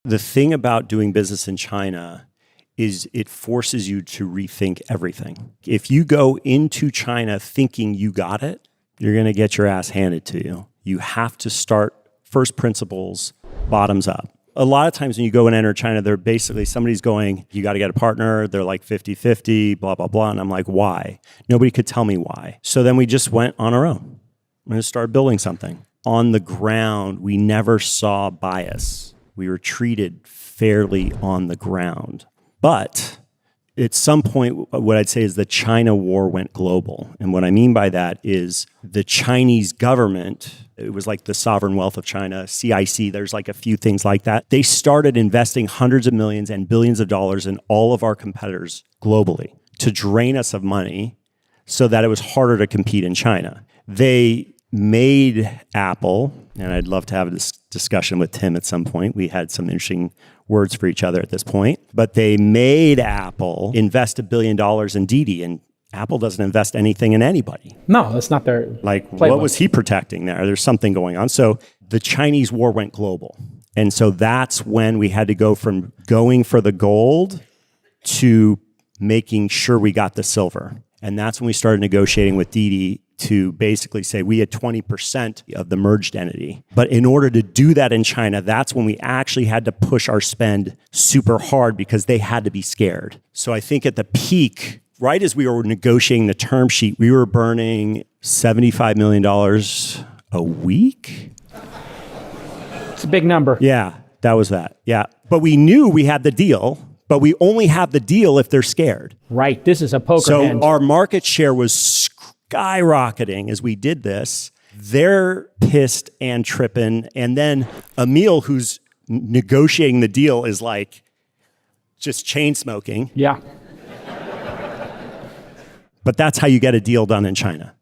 The thing about doing business in China is it forces you to rethink everything. If you go into China thinking you got it, you're going to get your ass handed to you. You have to start first principles, bottoms up. A lot of times when you go and enter China, they're basically, somebody's going, you got to get a partner. They're like 50-50, blah, blah, blah. And I'm like, why? Nobody could tell me why. So then we just went on our own. We're going to start building something. On the ground, we never saw bias. We were treated fairly on the ground. But at some point, what I'd say is the China war went global. And what I mean by that is the Chinese government, it was like the sovereign wealth of China, CIC, there's like a few things like that. They started investing hundreds of millions and billions of dollars in all of our competitors globally to drain us of money so that it was harder to compete in China. They made Apple, and I'd love to have this discussion with Tim at some point. We had some interesting words for each other at this point. But they made Apple invest $1 billion in Didi, and Apple doesn't invest anything in anybody. No, that's not their playbook. What was he protecting there? There's something going on. So the Chinese war went global. And so that's when we had to go from going for the gold to making sure we got the silver. And that's when we started negotiating with Didi to basically say we had 20% of the merged entity. But in order to do that in China, that's when we actually had to push our spend super hard because they had to be scared. So I think at the peak, right as we were negotiating the term sheet, we were burning $75 million a week. It's a big number. Yeah, that was that. Yeah. But we knew we had the deal, but we only have the deal if they're scared. Right. This is a poker hand. So our market share was skyrocketing as we did this. They're pissed and tripping. And then Emil, who's negotiating the deal, is like just chain smoking. Yeah. But that's how you get a deal done in China.